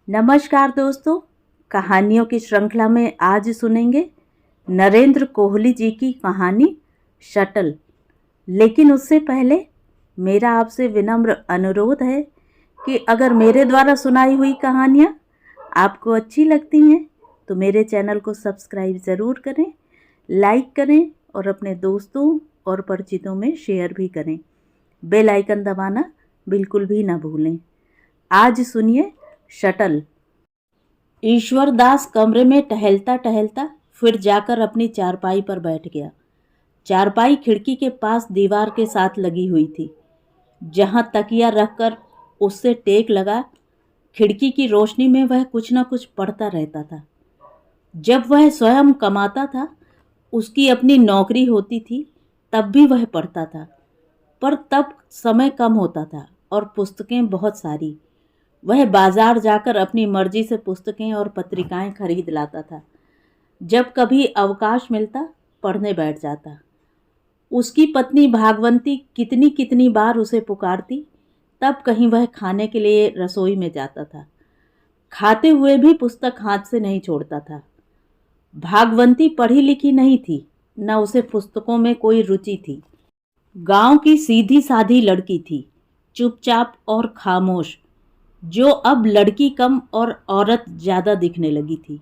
नमस्कार दोस्तों, कहानियों की श्रृंखला में आज सुनेंगे नरेंद्र कोहली जी की कहानी शटल। लेकिन उससे पहले मेरा आपसे विनम्र अनुरोध है कि अगर मेरे द्वारा सुनाई हुई कहानियाँ आपको अच्छी लगती हैं तो मेरे चैनल को सब्सक्राइब ज़रूर करें, लाइक करें और अपने दोस्तों और परिचितों में शेयर भी करें। बेल आइकन दबाना बिल्कुल भी ना भूलें। आज सुनिए शटल। ईश्वरदास कमरे में टहलता टहलता फिर जाकर अपनी चारपाई पर बैठ गया। चारपाई खिड़की के पास दीवार के साथ लगी हुई थी। जहां तकिया रखकर उससे टेक लगा, खिड़की की रोशनी में वह कुछ न कुछ पढ़ता रहता था। जब वह स्वयं कमाता था, उसकी अपनी नौकरी होती थी, तब भी वह पढ़ता था, पर तब समय कम होता था और पुस्तकें बहुत सारी। वह बाजार जाकर अपनी मर्जी से पुस्तकें और पत्रिकाएं खरीद लाता था। जब कभी अवकाश मिलता, पढ़ने बैठ जाता। उसकी पत्नी भागवंती कितनी कितनी बार उसे पुकारती, तब कहीं वह खाने के लिए रसोई में जाता था। खाते हुए भी पुस्तक हाथ से नहीं छोड़ता था। भागवंती पढ़ी लिखी नहीं थी, न उसे पुस्तकों में कोई रुचि थी। गांव की सीधी साधी लड़की थी, चुपचाप और खामोश, जो अब लड़की कम और औरत ज़्यादा दिखने लगी थी।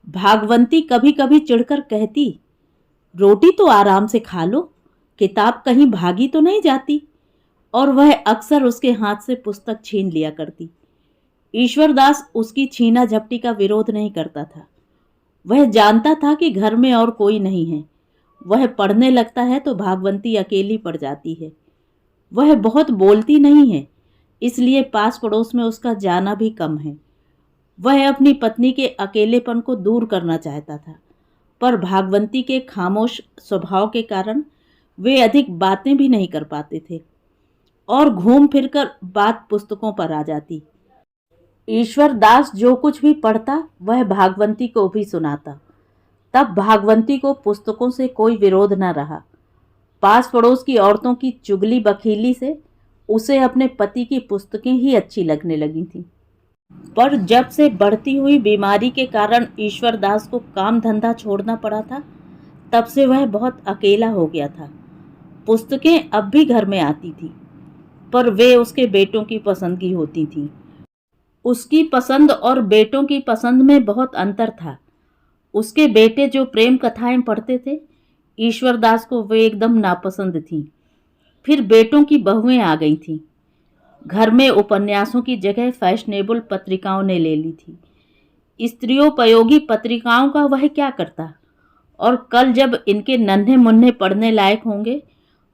भागवंती कभी कभी चिढ़कर कहती, रोटी तो आराम से खा लो, किताब कहीं भागी तो नहीं जाती, और वह अक्सर उसके हाथ से पुस्तक छीन लिया करती। ईश्वरदास उसकी छीना झपटी का विरोध नहीं करता था। वह जानता था कि घर में और कोई नहीं है। वह पढ़ने लगता है तो भागवंती अकेली पड़ जाती है। वह बहुत बोलती नहीं है, इसलिए पास पड़ोस में उसका जाना भी कम है। वह अपनी पत्नी के अकेलेपन को दूर करना चाहता था, पर भागवंती के खामोश स्वभाव के कारण वे अधिक बातें भी नहीं कर पाते थे और घूम फिरकर बात पुस्तकों पर आ जाती। ईश्वरदास जो कुछ भी पढ़ता वह भागवंती को भी सुनाता। तब भागवंती को पुस्तकों से कोई विरोध न रहा। पास पड़ोस की औरतों की चुगली बखीली से उसे अपने पति की पुस्तकें ही अच्छी लगने लगी थीं। पर जब से बढ़ती हुई बीमारी के कारण ईश्वरदास को काम धंधा छोड़ना पड़ा था, तब से वह बहुत अकेला हो गया था। पुस्तकें अब भी घर में आती थी, पर वे उसके बेटों की पसंद की होती थीं। उसकी पसंद और बेटों की पसंद में बहुत अंतर था। उसके बेटे जो प्रेम कथाएं पढ़ते थे, ईश्वरदास को वे एकदम नापसंद थीं। फिर बेटों की बहुएं आ गई थीं। घर में उपन्यासों की जगह फैशनेबल पत्रिकाओं ने ले ली थी। स्त्रियोपयोगी पत्रिकाओं का वह क्या करता? और कल जब इनके नन्हे मुन्ने पढ़ने लायक होंगे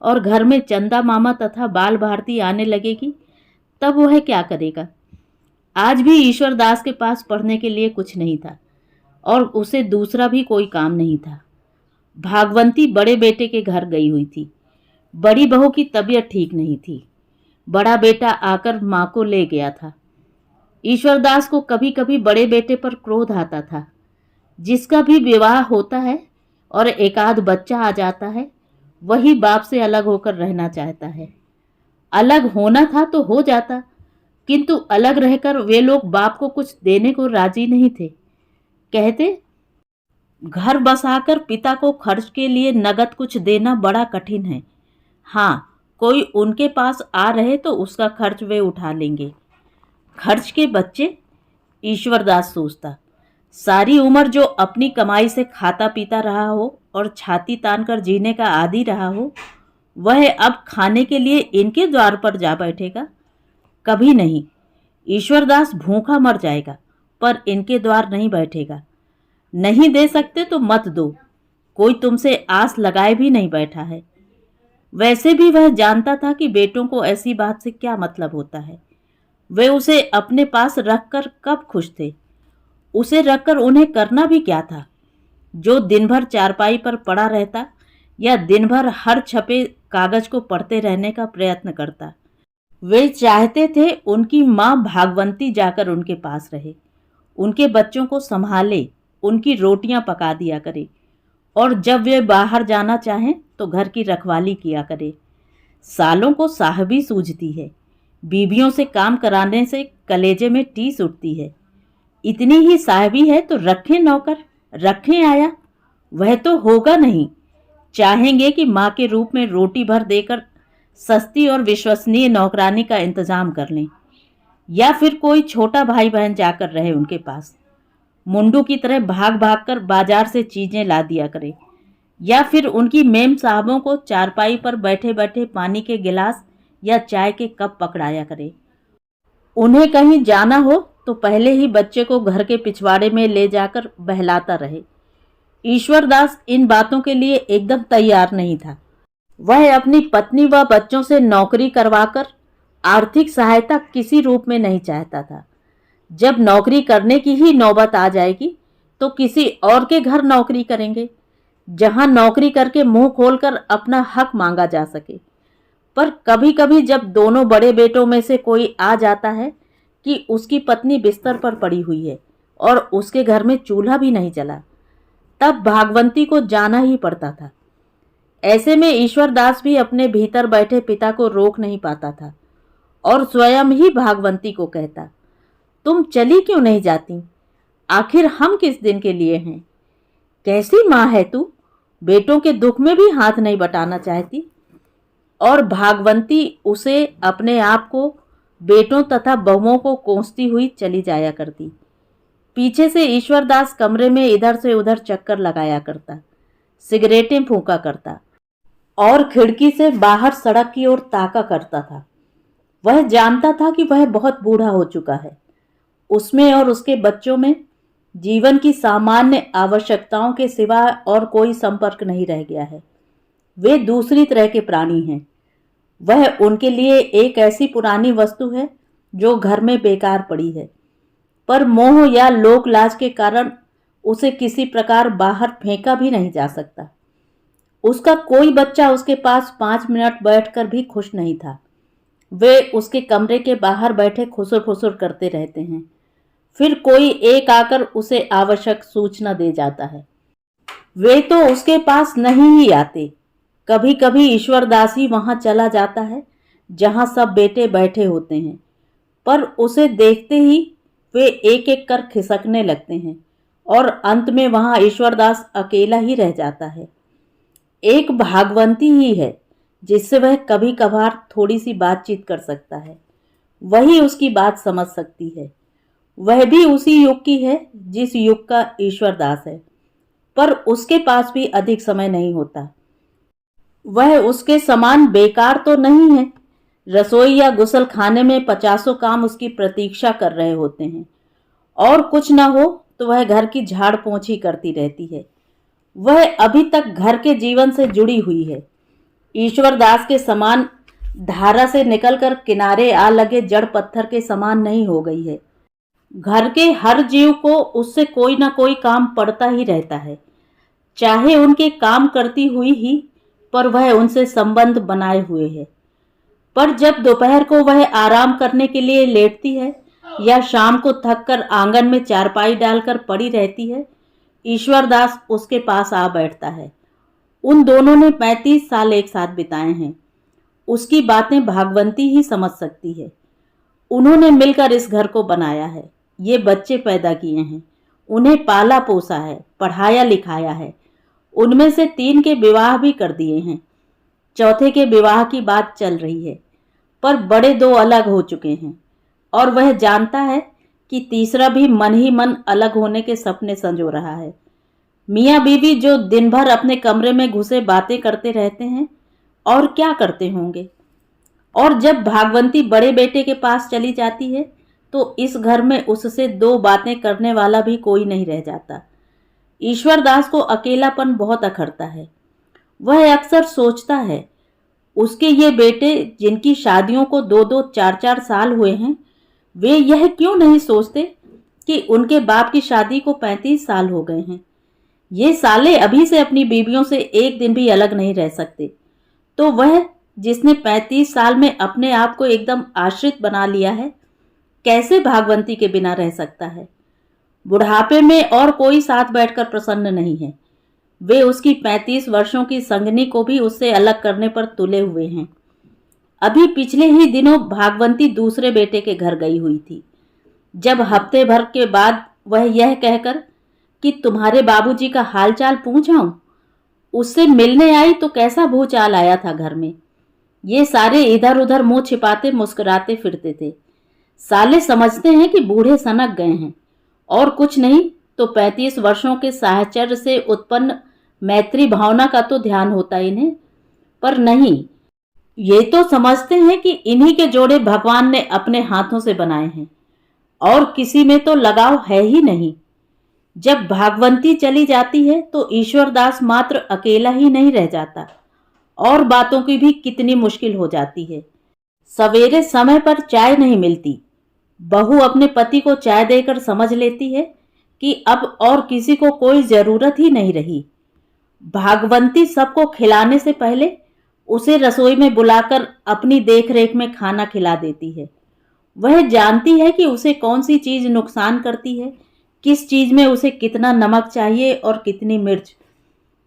और घर में चंदा मामा तथा बाल भारती आने लगेगी, तब वह क्या करेगा? आज भी ईश्वरदास के पास पढ़ने के लिए कुछ नहीं था और उसे दूसरा भी कोई काम नहीं था। भागवंती बड़े बेटे के घर गई हुई थी। बड़ी बहू की तबीयत ठीक नहीं थी। बड़ा बेटा आकर माँ को ले गया था। ईश्वरदास को कभी कभी बड़े बेटे पर क्रोध आता था। जिसका भी विवाह होता है और एकाध बच्चा आ जाता है, वही बाप से अलग होकर रहना चाहता है। अलग होना था तो हो जाता, किंतु अलग रहकर वे लोग बाप को कुछ देने को राजी नहीं थे। कहते, घर बसाकर पिता को खर्च के लिए नगद कुछ देना बड़ा कठिन है। हाँ, कोई उनके पास आ रहे तो उसका खर्च वे उठा लेंगे। खर्च के बच्चे, ईश्वरदास सोचता। सारी उम्र जो अपनी कमाई से खाता पीता रहा हो और छाती तान कर जीने का आदी रहा हो, वह अब खाने के लिए इनके द्वार पर जा बैठेगा? कभी नहीं। ईश्वरदास भूखा मर जाएगा, पर इनके द्वार नहीं बैठेगा। नहीं दे सकते तो मत दो, कोई तुमसे आस लगाए भी नहीं बैठा है। वैसे भी वह जानता था कि बेटों को ऐसी बात से क्या मतलब होता है। वे उसे अपने पास रखकर कब खुश थे? उसे रखकर उन्हें करना भी क्या था? जो दिन भर चारपाई पर पड़ा रहता या दिन भर हर छपे कागज को पढ़ते रहने का प्रयत्न करता। वे चाहते थे उनकी माँ भागवंती जाकर उनके पास रहे, उनके बच्चों को संभाले, उनकी रोटियां पका दिया करे, और जब वे बाहर जाना चाहें तो घर की रखवाली किया करे। सालों को साहबी सूझती है। बीवियों से काम कराने से कलेजे में टीस उठती है। इतनी ही साहबी है तो रखें नौकर, रखें आया, वह तो होगा नहीं। चाहेंगे कि माँ के रूप में रोटी भर देकर सस्ती और विश्वसनीय नौकरानी का इंतजाम कर लें, या फिर कोई छोटा भाई बहन जाकर रहे उनके पास, मुंडू की तरह भाग भाग कर बाजार से चीजें ला दिया करे, या फिर उनकी मेम साहबों को चारपाई पर बैठे बैठे पानी के गिलास या चाय के कप पकड़ाया करे। उन्हें कहीं जाना हो तो पहले ही बच्चे को घर के पिछवाड़े में ले जाकर बहलाता रहे। ईश्वरदास इन बातों के लिए एकदम तैयार नहीं था। वह अपनी पत्नी व बच्चों से नौकरी करवाकर आर्थिक सहायता किसी रूप में नहीं चाहता था। जब नौकरी करने की ही नौबत आ जाएगी तो किसी और के घर नौकरी करेंगे, जहां नौकरी करके मुंह खोलकर अपना हक मांगा जा सके। पर कभी कभी जब दोनों बड़े बेटों में से कोई आ जाता है कि उसकी पत्नी बिस्तर पर पड़ी हुई है और उसके घर में चूल्हा भी नहीं जला, तब भागवंती को जाना ही पड़ता था। ऐसे में ईश्वरदास भी अपने भीतर बैठे पिता को रोक नहीं पाता था और स्वयं ही भागवंती को कहता, तुम चली क्यों नहीं जाती? आखिर हम किस दिन के लिए हैं? कैसी माँ है तू, बेटों के दुख में भी हाथ नहीं बटाना चाहती। और भागवंती उसे अपने आप को बेटों तथा बहुओं को कोसती हुई चली जाया करती। पीछे से ईश्वरदास कमरे में इधर से उधर चक्कर लगाया करता, सिगरेटें फूंका करता और खिड़की से बाहर सड़क की ओर ताका करता था। वह जानता था कि वह बहुत बूढ़ा हो चुका है। उसमें और उसके बच्चों में जीवन की सामान्य आवश्यकताओं के सिवा और कोई संपर्क नहीं रह गया है। वे दूसरी तरह के प्राणी हैं। वह उनके लिए एक ऐसी पुरानी वस्तु है जो घर में बेकार पड़ी है, पर मोह या लोक लाज के कारण उसे किसी प्रकार बाहर फेंका भी नहीं जा सकता। उसका कोई बच्चा उसके पास 5 मिनट बैठकर भी खुश नहीं था। वे उसके कमरे के बाहर बैठे खुसुर फुसुर करते रहते हैं, फिर कोई एक आकर उसे आवश्यक सूचना दे जाता है। वे तो उसके पास नहीं ही आते। कभी कभी ईश्वरदास ही वहां चला जाता है जहां सब बेटे बैठे होते हैं, पर उसे देखते ही वे एक एक कर खिसकने लगते हैं और अंत में वहां ईश्वरदास अकेला ही रह जाता है। एक भागवंती ही है जिससे वह कभी कभार थोड़ी सी बातचीत कर सकता है, वही उसकी बात समझ सकती है। वह भी उसी युग की है जिस युग का ईश्वरदास है, पर उसके पास भी अधिक समय नहीं होता। वह उसके समान बेकार तो नहीं है। रसोई या गुसल खाने में 50 काम उसकी प्रतीक्षा कर रहे होते हैं, और कुछ न हो तो वह घर की झाड़ पोंछ ही करती रहती है। वह अभी तक घर के जीवन से जुड़ी हुई है। ईश्वरदास के समान धारा से निकलकर किनारे आ लगे जड़ पत्थर के समान नहीं हो गई है। घर के हर जीव को उससे कोई ना कोई काम पड़ता ही रहता है, चाहे उनके काम करती हुई ही, पर वह उनसे संबंध बनाए हुए है। पर जब दोपहर को वह आराम करने के लिए लेटती है या शाम को थककर आंगन में चारपाई डालकर पड़ी रहती है, ईश्वरदास उसके पास आ बैठता है। उन दोनों ने 35 साल एक साथ बिताए हैं। उसकी बातें भागवंती ही समझ सकती है। उन्होंने मिलकर इस घर को बनाया है, ये बच्चे पैदा किए हैं, उन्हें पाला पोसा है, पढ़ाया लिखाया है। उनमें से 3 के विवाह भी कर दिए हैं, चौथे के विवाह की बात चल रही है, पर बड़े 2 अलग हो चुके हैं, और वह जानता है कि तीसरा भी मन ही मन अलग होने के सपने संजो रहा है। मियाँ बीवी जो दिन भर अपने कमरे में घुसे बातें करते रहते हैं, और क्या करते होंगे। और जब भागवंती बड़े बेटे के पास चली जाती है तो इस घर में उससे 2 बातें करने वाला भी कोई नहीं रह जाता। ईश्वरदास को अकेलापन बहुत अखरता है। वह अक्सर सोचता है, उसके ये बेटे जिनकी शादियों को 2-2 4-4 साल हुए हैं, वे यह क्यों नहीं सोचते कि उनके बाप की शादी को 35 साल हो गए हैं। ये साले अभी से अपनी बीवियों से एक दिन भी अलग नहीं रह सकते, तो वह जिसने 35 साल में अपने आप को एकदम आश्रित बना लिया है, कैसे भागवंती के बिना रह सकता है। बुढ़ापे में और कोई साथ बैठकर प्रसन्न नहीं है। वे उसकी 35 वर्षों की संगनी को भी उससे अलग करने पर तुले हुए हैं। अभी पिछले ही दिनों भागवंती दूसरे बेटे के घर गई हुई थी। जब हफ्ते भर के बाद वह यह कहकर कि तुम्हारे बाबूजी का हालचाल पूछाऊं। उससे मिलने आई तो कैसा भूचाल आया था घर में। ये सारे इधर उधर मुंह छिपाते मुस्कुराते फिरते थे। साले समझते हैं कि बूढ़े सनक गए हैं और कुछ नहीं तो 35 वर्षों के साहचर्य से उत्पन्न मैत्री भावना का तो ध्यान होता इन्हें, पर नहीं, ये तो समझते हैं कि इन्हीं के जोड़े भगवान ने अपने हाथों से बनाए हैं और किसी में तो लगाव है ही नहीं। जब भागवंती चली जाती है तो ईश्वरदास मात्र अकेला ही नहीं रह जाता और बातों की भी कितनी मुश्किल हो जाती है। सवेरे समय पर चाय नहीं मिलती। बहू अपने पति को चाय देकर समझ लेती है कि अब और किसी को कोई जरूरत ही नहीं रही। भागवंती सबको खिलाने से पहले उसे रसोई में बुलाकर अपनी देखरेख में खाना खिला देती है। वह जानती है कि उसे कौन सी चीज नुकसान करती है, किस चीज में उसे कितना नमक चाहिए और कितनी मिर्च,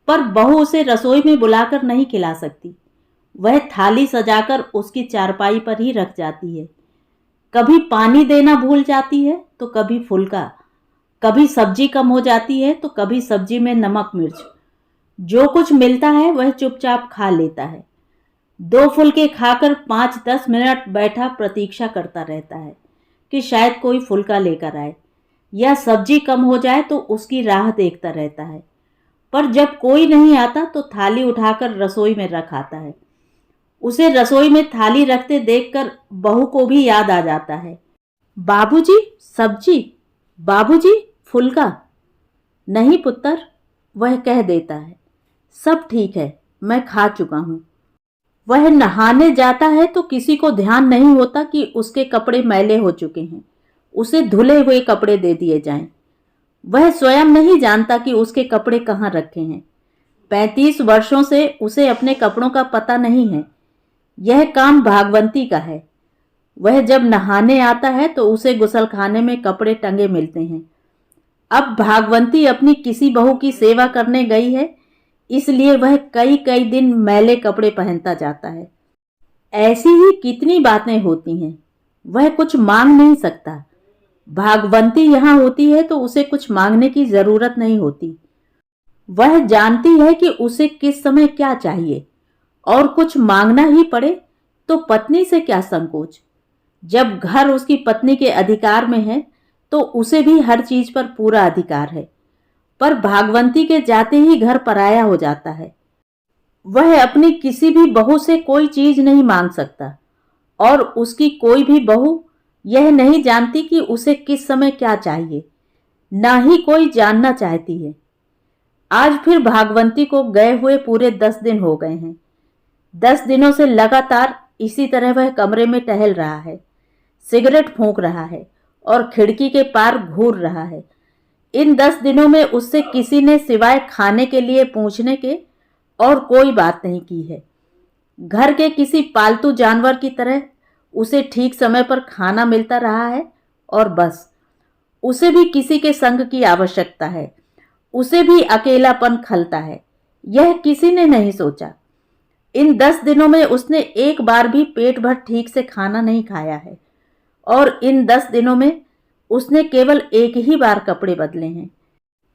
पर बहू उसे रसोई में बुलाकर नहीं खिला सकती। वह थाली सजाकर उसकी चारपाई पर ही रख जाती है। कभी पानी देना भूल जाती है तो कभी फुल्का, कभी सब्जी कम हो जाती है तो कभी सब्जी में नमक मिर्च। जो कुछ मिलता है वह चुपचाप खा लेता है। 2 फुलके खाकर 5-10 मिनट बैठा प्रतीक्षा करता रहता है कि शायद कोई फुल्का लेकर आए या सब्जी कम हो जाए तो उसकी राह देखता रहता है। पर जब कोई नहीं आता तो थाली उठाकर रसोई में रख आता है। उसे रसोई में थाली रखते देखकर बहू को भी याद आ जाता है। बाबूजी सब्जी, बाबूजी फुल्का। नहीं पुत्र, वह कह देता है, सब ठीक है, मैं खा चुका हूं। वह नहाने जाता है तो किसी को ध्यान नहीं होता कि उसके कपड़े मैले हो चुके हैं, उसे धुले हुए कपड़े दे दिए जाएं। वह स्वयं नहीं जानता कि उसके कपड़े कहाँ रखे हैं। 35 वर्षों से उसे अपने कपड़ों का पता नहीं है। यह काम भागवंती का है। वह जब नहाने आता है तो उसे गुसलखाने में कपड़े टंगे मिलते हैं। अब भागवंती अपनी किसी बहू की सेवा करने गई है, इसलिए वह कई कई दिन मैले कपड़े पहनता जाता है। ऐसी ही कितनी बातें होती हैं। वह कुछ मांग नहीं सकता। भागवंती यहां होती है तो उसे कुछ मांगने की जरूरत नहीं होती। वह जानती है कि उसे किस समय क्या चाहिए, और कुछ मांगना ही पड़े तो पत्नी से क्या संकोच। जब घर उसकी पत्नी के अधिकार में है तो उसे भी हर चीज पर पूरा अधिकार है। पर भागवंती के जाते ही घर पराया हो जाता है। वह अपनी किसी भी बहू से कोई चीज नहीं मांग सकता और उसकी कोई भी बहू यह नहीं जानती कि उसे किस समय क्या चाहिए, ना ही कोई जानना चाहती है। आज फिर भागवंती को गए हुए पूरे 10 दिन हो गए हैं। 10 दिनों से लगातार इसी तरह वह कमरे में टहल रहा है, सिगरेट फूंक रहा है और खिड़की के पार घूर रहा है। इन 10 दिनों में उससे किसी ने सिवाय खाने के लिए पूछने के और कोई बात नहीं की है। घर के किसी पालतू जानवर की तरह उसे ठीक समय पर खाना मिलता रहा है और बस। उसे भी किसी के संग की आवश्यकता है, उसे भी अकेलापन खलता है, यह किसी ने नहीं सोचा। इन 10 दिनों में उसने एक बार भी पेट भर ठीक से खाना नहीं खाया है और इन 10 दिनों में उसने केवल एक ही बार कपड़े बदले हैं।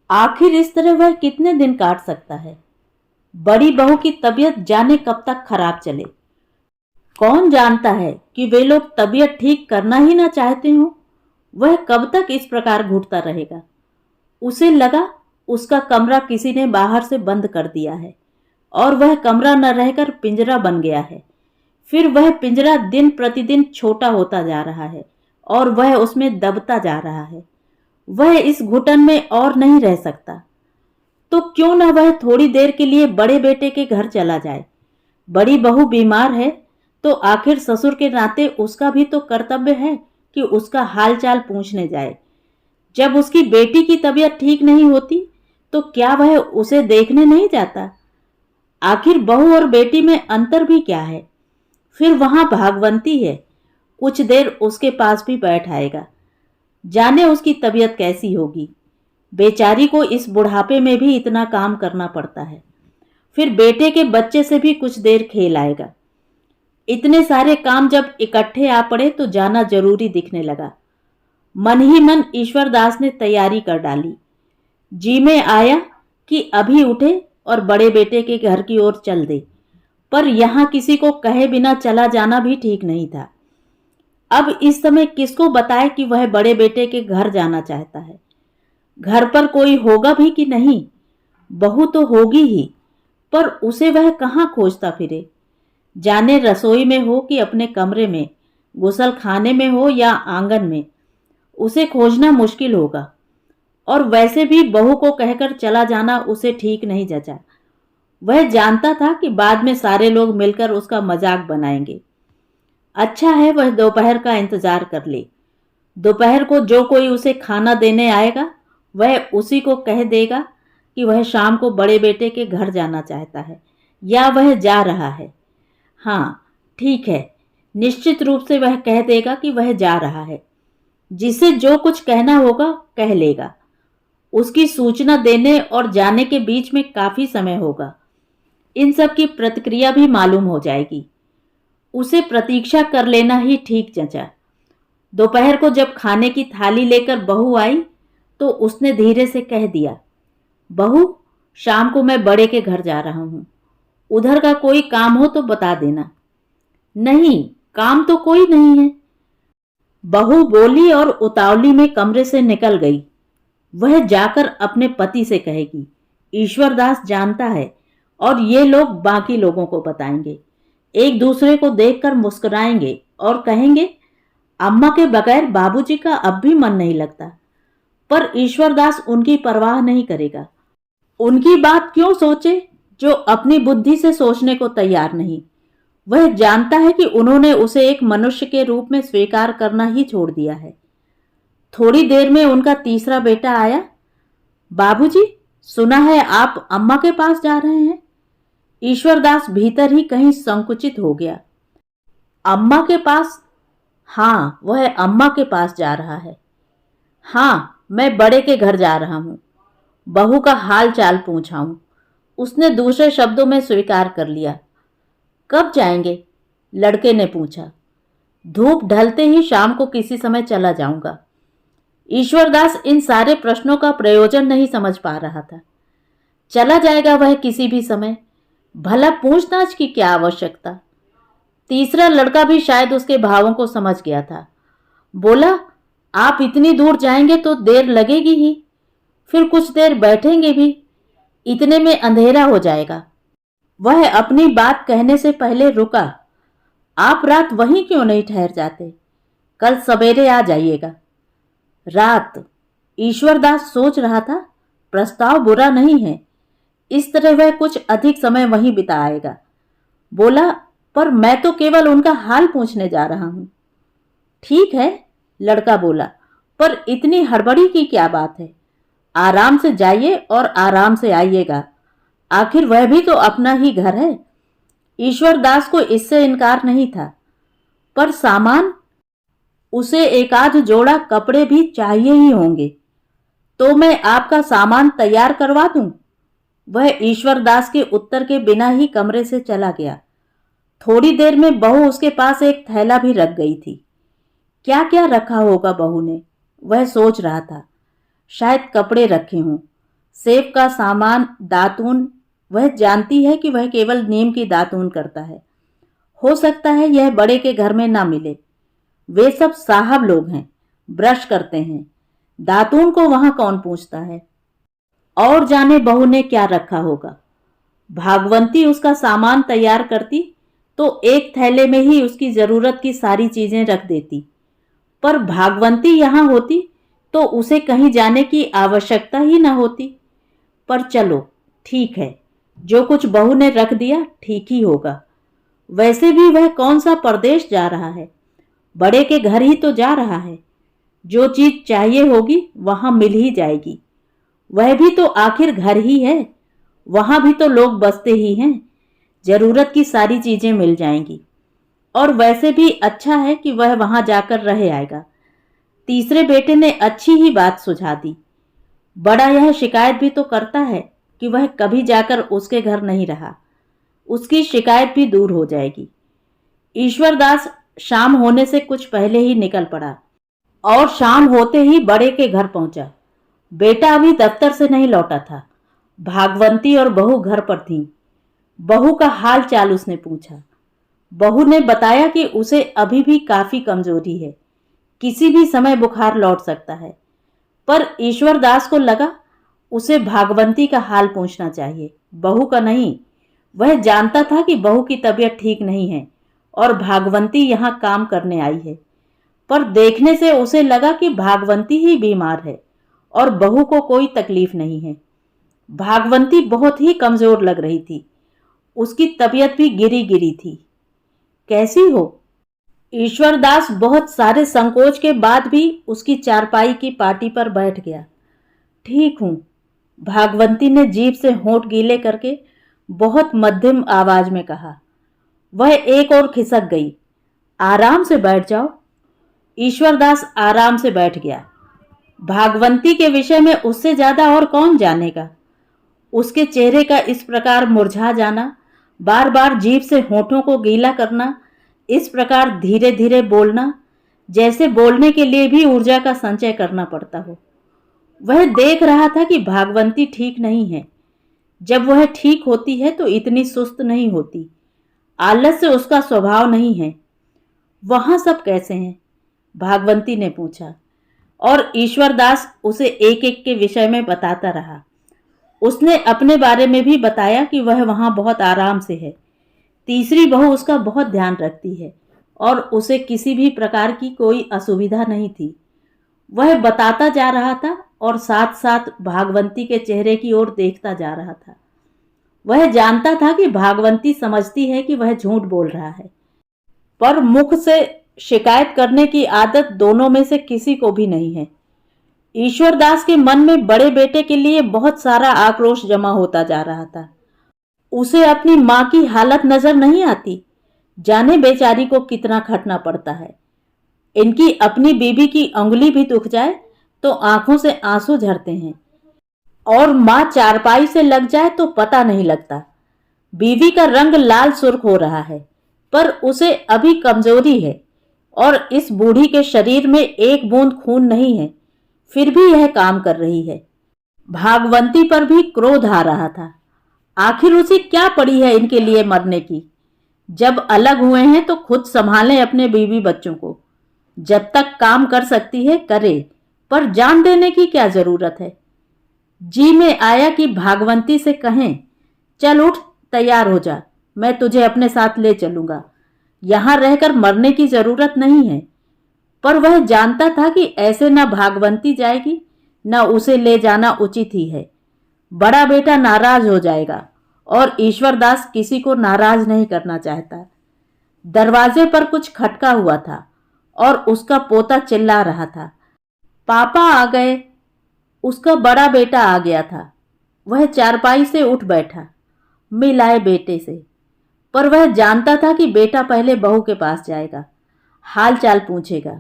आखिर इस तरह वह कितने दिन काट सकता है। बड़ी बहू की तबीयत जाने कब तक खराब चले। कौन जानता है कि वे लोग तबीयत ठीक करना ही ना चाहते हों। वह कब तक इस प्रकार घुटता रहेगा। उसे लगा उसका कमरा किसी ने बाहर से बंद कर दिया है और वह कमरा न रहकर पिंजरा बन गया है। फिर वह पिंजरा दिन प्रतिदिन छोटा होता जा रहा है और वह उसमें दबता जा रहा है। वह इस घुटन में और नहीं रह सकता। तो क्यों न वह थोड़ी देर के लिए बड़े बेटे के घर चला जाए। बड़ी बहू बीमार है तो आखिर ससुर के नाते उसका भी तो कर्तव्य है कि उसका हालचाल पूछने जाए। जब उसकी बेटी की तबीयत ठीक नहीं होती तो क्या वह उसे देखने नहीं जाता। आखिर बहू और बेटी में अंतर भी क्या है। फिर वहां भागवंती है, कुछ देर उसके पास भी बैठ आएगा। जाने उसकी तबीयत कैसी होगी। बेचारी को इस बुढ़ापे में भी इतना काम करना पड़ता है। फिर बेटे के बच्चे से भी कुछ देर खेल आएगा। इतने सारे काम जब इकट्ठे आ पड़े तो जाना जरूरी दिखने लगा। मन ही मन ईश्वरदास ने तैयारी कर डाली। जी में आया कि अभी उठे और बड़े बेटे के घर की ओर चल दे, पर यहाँ किसी को कहे बिना चला जाना भी ठीक नहीं था। अब इस समय किसको बताए कि वह बड़े बेटे के घर जाना चाहता है। घर पर कोई होगा भी कि नहीं? बहू तो होगी ही, पर उसे वह कहाँ खोजता फिरे। जाने रसोई में हो कि अपने कमरे में, गुसल खाने में हो या आंगन में, उसे खोजना मुश्किल होगा। और वैसे भी बहू को कहकर चला जाना उसे ठीक नहीं जचा। वह जानता था कि बाद में सारे लोग मिलकर उसका मजाक बनाएंगे। अच्छा है वह दोपहर का इंतजार कर ले। दोपहर को जो कोई उसे खाना देने आएगा वह उसी को कह देगा कि वह शाम को बड़े बेटे के घर जाना चाहता है या वह जा रहा है। हाँ ठीक है, निश्चित रूप से वह कह देगा कि वह जा रहा है। जिसे जो कुछ कहना होगा कह लेगा। उसकी सूचना देने और जाने के बीच में काफी समय होगा। इन सब की प्रतिक्रिया भी मालूम हो जाएगी। उसे प्रतीक्षा कर लेना ही ठीक जचा। दोपहर को जब खाने की थाली लेकर बहू आई तो उसने धीरे से कह दिया, बहू शाम को मैं बड़े के घर जा रहा हूं। उधर का कोई काम हो तो बता देना। नहीं, काम तो कोई नहीं है, बहू बोली और उतावली में कमरे से निकल गई। वह जाकर अपने पति से कहेगी। ईश्वरदास जानता है और ये लोग बाकी लोगों को बताएंगे। एक दूसरे को देखकर मुस्कुराएंगे और कहेंगे, अम्मा के बगैर बाबूजी का अब भी मन नहीं लगता। पर ईश्वरदास उनकी परवाह नहीं करेगा। उनकी बात क्यों सोचे जो अपनी बुद्धि से सोचने को तैयार नहीं। वह जानता है कि उन्होंने उसे एक मनुष्य के रूप में स्वीकार करना ही छोड़ दिया है। थोड़ी देर में उनका तीसरा बेटा आया। बाबूजी, सुना है आप अम्मा के पास जा रहे हैं। ईश्वरदास भीतर ही कहीं संकुचित हो गया। अम्मा के पास? हाँ, वह अम्मा के पास जा रहा है। हाँ, मैं बड़े के घर जा रहा हूं। बहू का हाल चाल पूछा हूं। उसने दूसरे शब्दों में स्वीकार कर लिया। कब जाएंगे? लड़के ने पूछा। धूप ढलते ही शाम को किसी समय चला जाऊंगा। ईश्वरदास इन सारे प्रश्नों का प्रयोजन नहीं समझ पा रहा था। चला जाएगा वह किसी भी समय, भला पूछताछ की क्या आवश्यकता। तीसरा लड़का भी शायद उसके भावों को समझ गया था। बोला, आप इतनी दूर जाएंगे तो देर लगेगी ही, फिर कुछ देर बैठेंगे भी, इतने में अंधेरा हो जाएगा। वह अपनी बात कहने से पहले रुका। आप रात वहीं क्यों नहीं ठहर जाते? कल सवेरे आ जाइएगा। रात? ईश्वरदास सोच रहा था, प्रस्ताव बुरा नहीं है। इस तरह वह कुछ अधिक समय वहीं बिताएगा। बोला, पर मैं तो केवल उनका हाल पूछने जा रहा हूं। ठीक है, लड़का बोला, पर इतनी हड़बड़ी की क्या बात है? आराम से जाइए और आराम से आइएगा। आखिर वह भी तो अपना ही घर है। ईश्वरदास को इससे इनकार नहीं था। पर सामान? उसे एक आध जोड़ा कपड़े भी चाहिए ही होंगे। तो मैं आपका सामान तैयार करवा दूं? वह ईश्वरदास के उत्तर के बिना ही कमरे से चला गया। थोड़ी देर में बहू उसके पास एक थैला भी रख गई थी। क्या क्या रखा होगा बहू ने, वह सोच रहा था। शायद कपड़े रखे हों, सेब का सामान, दातून। वह जानती है कि वह केवल नीम की दातून करता है। हो सकता है यह बड़े के घर में ना मिले। वे सब साहब लोग हैं, ब्रश करते हैं। दातून को वहां कौन पूछता है। और जाने बहू ने क्या रखा होगा। भागवंती उसका सामान तैयार करती तो एक थैले में ही उसकी जरूरत की सारी चीजें रख देती। पर भागवंती यहां होती तो उसे कहीं जाने की आवश्यकता ही न होती। पर चलो ठीक है, जो कुछ बहू ने रख दिया ठीक ही होगा। वैसे भी वह कौन सा परदेश जा रहा है, बड़े के घर ही तो जा रहा है। जो चीज चाहिए होगी वहां मिल ही जाएगी। वह भी तो आखिर घर ही है, वहां भी तो लोग बसते ही हैं। जरूरत की सारी चीजें मिल जाएंगी। और वैसे भी अच्छा है कि वह वहां जाकर रह आएगा। तीसरे बेटे ने अच्छी ही बात सुझा दी। बड़ा यह शिकायत भी तो करता है कि वह कभी जाकर उसके घर नहीं रहा। उसकी शिकायत भी दूर हो जाएगी। ईश्वरदास शाम होने से कुछ पहले ही निकल पड़ा। और शाम होते ही बड़े के घर पहुंचा। बेटा अभी दफ्तर से नहीं लौटा था। भागवंती और बहू घर पर थीं। बहू का हाल चाल उसने पूछा। बहू ने बताया कि उसे अभी भी काफी कमजोरी है, किसी भी समय बुखार लौट सकता है। पर ईश्वरदास को लगा उसे भागवंती का हाल पूछना चाहिए, बहू का नहीं। वह जानता था कि बहू की तबीयत ठीक नहीं है और भागवंती यहाँ काम करने आई है। पर देखने से उसे लगा कि भागवंती ही बीमार है और बहू को कोई तकलीफ नहीं है। भागवंती बहुत ही कमजोर लग रही थी। उसकी तबीयत भी गिरी गिरी थी। कैसी हो? ईश्वरदास बहुत सारे संकोच के बाद भी उसकी चारपाई की पाटी पर बैठ गया। ठीक हूं, भागवंती ने जीभ से होंठ गीले करके बहुत मध्यम आवाज में कहा। वह एक और खिसक गई। आराम से बैठ जाओ। ईश्वरदास आराम से बैठ गया। भागवंती के विषय में उससे ज्यादा और कौन जानेगा। उसके चेहरे का इस प्रकार मुरझा जाना, बार बार जीभ से होठों को गीला करना, इस प्रकार धीरे धीरे बोलना, जैसे बोलने के लिए भी ऊर्जा का संचय करना पड़ता हो। वह देख रहा था कि भागवंती ठीक नहीं है। जब वह ठीक होती है तो इतनी सुस्त नहीं होती। आलस्य उसका स्वभाव नहीं है। वहां सब कैसे हैं? भागवंती ने पूछा। और ईश्वरदास उसे एक एक के विषय में बताता रहा। उसने अपने बारे में भी बताया कि वह वहां बहुत आराम से है। तीसरी बहू उसका बहुत ध्यान रखती है और उसे किसी भी प्रकार की कोई असुविधा नहीं थी। वह बताता जा रहा था और साथ साथ भागवंती के चेहरे की ओर देखता जा रहा था। वह जानता था कि भागवंती समझती है कि वह झूठ बोल रहा है, पर मुख से शिकायत करने की आदत दोनों में से किसी को भी नहीं है। ईश्वरदास के मन में बड़े बेटे के लिए बहुत सारा आक्रोश जमा होता जा रहा था। उसे अपनी मां की हालत नजर नहीं आती। जाने बेचारी को कितना खटना पड़ता है। इनकी अपनी बीबी की अंगुली भी दुख जाए तो आंखों से आंसू झरते हैं, और मां चारपाई से लग जाए तो पता नहीं लगता। बीवी का रंग लाल सुर्ख हो रहा है, पर उसे अभी कमजोरी है और इस बूढ़ी के शरीर में एक बूंद खून नहीं है, फिर भी यह काम कर रही है। भागवंती पर भी क्रोध आ रहा था। आखिर उसे क्या पड़ी है इनके लिए मरने की? जब अलग हुए हैं तो खुद संभालें अपने बीवी बच्चों को। जब तक काम कर सकती है करे, पर जान देने की क्या जरूरत है? जी में आया कि भागवंती से कहें, चल उठ, तैयार हो जा, मैं तुझे अपने साथ ले चलूंगा। यहां रहकर मरने की जरूरत नहीं है। पर वह जानता था कि ऐसे न भागवंती जाएगी, न उसे ले जाना उचित ही है। बड़ा बेटा नाराज हो जाएगा और ईश्वरदास किसी को नाराज नहीं करना चाहता। दरवाजे पर कुछ खटका हुआ था और उसका पोता चिल्ला रहा था, पापा आ गए। उसका बड़ा बेटा आ गया था। वह चारपाई से उठ बैठा, मिलाए बेटे से। पर वह जानता था कि बेटा पहले बहू के पास जाएगा, हाल चाल पूछेगा।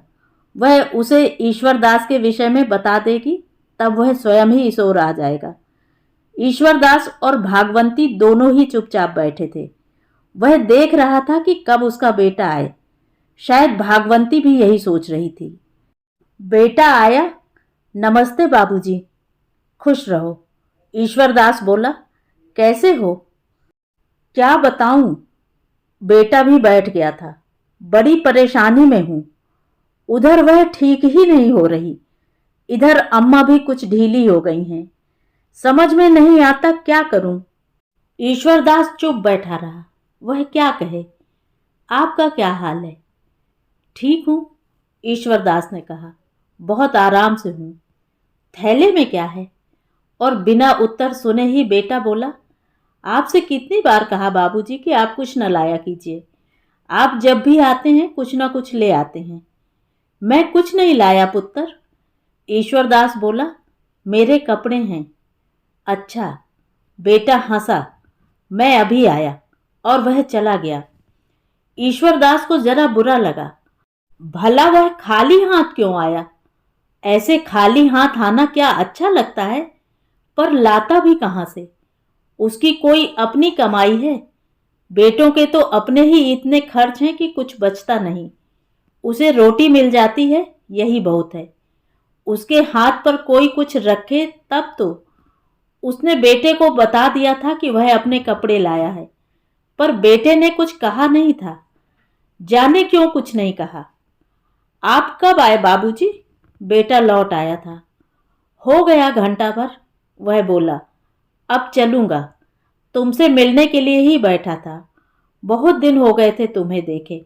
वह उसे ईश्वरदास के विषय में बता देगी, तब वह स्वयं ही सो आ जाएगा। ईश्वरदास और भागवंती दोनों ही चुपचाप बैठे थे। वह देख रहा था कि कब उसका बेटा आए। शायद भागवंती भी यही सोच रही थी। बेटा आया? नमस्ते बाबूजी। खुश रहो, ईश्वरदास बोला। कैसे हो? क्या बताऊं? बेटा भी बैठ गया था। बड़ी परेशानी में हूं। उधर वह ठीक ही नहीं हो रही, इधर अम्मा भी कुछ ढीली हो गई हैं। समझ में नहीं आता क्या करूं। ईश्वरदास चुप बैठा रहा। वह क्या कहे। आपका क्या हाल है? ठीक हूं, ईश्वरदास ने कहा। बहुत आराम से हूं। थैले में क्या है? और बिना उत्तर सुने ही बेटा बोला, आपसे कितनी बार कहा बाबूजी कि आप कुछ न लाया कीजिए। आप जब भी आते हैं कुछ न कुछ ले आते हैं। मैं कुछ नहीं लाया पुत्र, ईश्वरदास बोला। मेरे कपड़े हैं। अच्छा, बेटा हंसा। मैं अभी आया, और वह चला गया। ईश्वरदास को जरा बुरा लगा। भला वह खाली हाथ क्यों आया? ऐसे खाली हाथ आना क्या अच्छा लगता है? पर लाता भी कहां से? उसकी कोई अपनी कमाई है? बेटों के तो अपने ही इतने खर्च हैं कि कुछ बचता नहीं। उसे रोटी मिल जाती है, यही बहुत है। उसके हाथ पर कोई कुछ रखे तब तो। उसने बेटे को बता दिया था कि वह अपने कपड़े लाया है, पर बेटे ने कुछ कहा नहीं था। जाने क्यों कुछ नहीं कहा। आप कब आए बाबूजी? बेटा लौट आया था। हो गया घंटा भर, वह बोला। अब चलूंगा। तुमसे मिलने के लिए ही बैठा था। बहुत दिन हो गए थे तुम्हें देखे।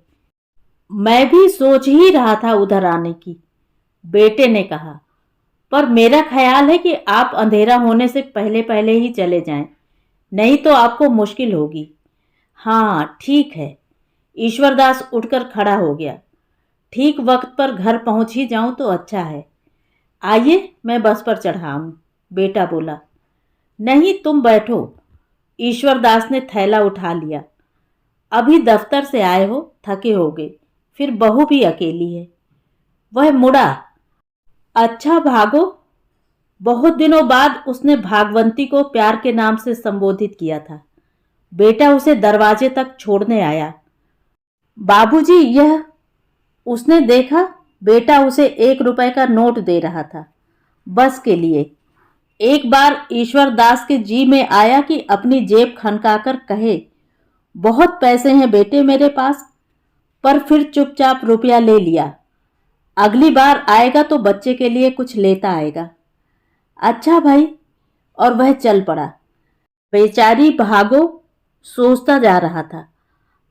मैं भी सोच ही रहा था उधर आने की, बेटे ने कहा। पर मेरा ख्याल है कि आप अंधेरा होने से पहले पहले ही चले जाएं, नहीं तो आपको मुश्किल होगी। हाँ ठीक है। ईश्वरदास उठकर खड़ा हो गया। ठीक वक्त पर घर पहुंच ही जाऊं तो अच्छा है। आइए मैं बस पर चढ़ाऊं, बेटा बोला। नहीं तुम बैठो। ईश्वरदास ने थैला उठा लिया। अभी दफ्तर से आए हो, थके होगे, फिर बहू भी अकेली है। वह मुड़ा। अच्छा भागो। बहुत दिनों बाद उसने भागवंती को प्यार के नाम से संबोधित किया था। बेटा उसे दरवाजे तक छोड़ने आया। बाबूजी यह। उसने देखा बेटा उसे 1 रुपए का नोट दे रहा था, बस के लिए। एक बार ईश्वरदास के जी में आया कि अपनी जेब खनकाकर कहे, बहुत पैसे हैं बेटे मेरे पास, पर फिर चुपचाप रुपया ले लिया। अगली बार आएगा तो बच्चे के लिए कुछ लेता आएगा। अच्छा भाई। और वह चल पड़ा। बेचारी भागो सोचता जा रहा था।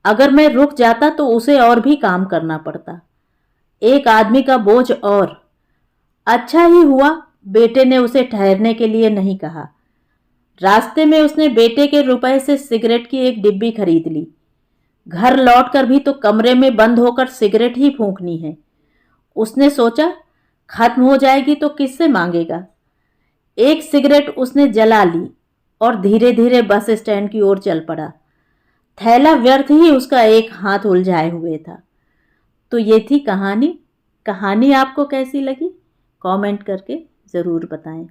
अगर मैं रुक जाता तो उसे और भी काम करना पड़ता, एक आदमी का बोझ और। अच्छा ही हुआ बेटे ने उसे ठहरने के लिए नहीं कहा। रास्ते में उसने बेटे के रुपए से सिगरेट की एक डिब्बी खरीद ली। घर लौटकर भी तो कमरे में बंद होकर सिगरेट ही फूंकनी है। उसने सोचा, खत्म हो जाएगी तो किससे मांगेगा। एक सिगरेट उसने जला ली और धीरे धीरे बस स्टैंड की ओर चल पड़ा। थैला व्यर्थ ही उसका एक हाथ उलझाए हुए था। तो ये थी कहानी। कहानी आपको कैसी लगी कमेंट करके ज़रूर बताएं।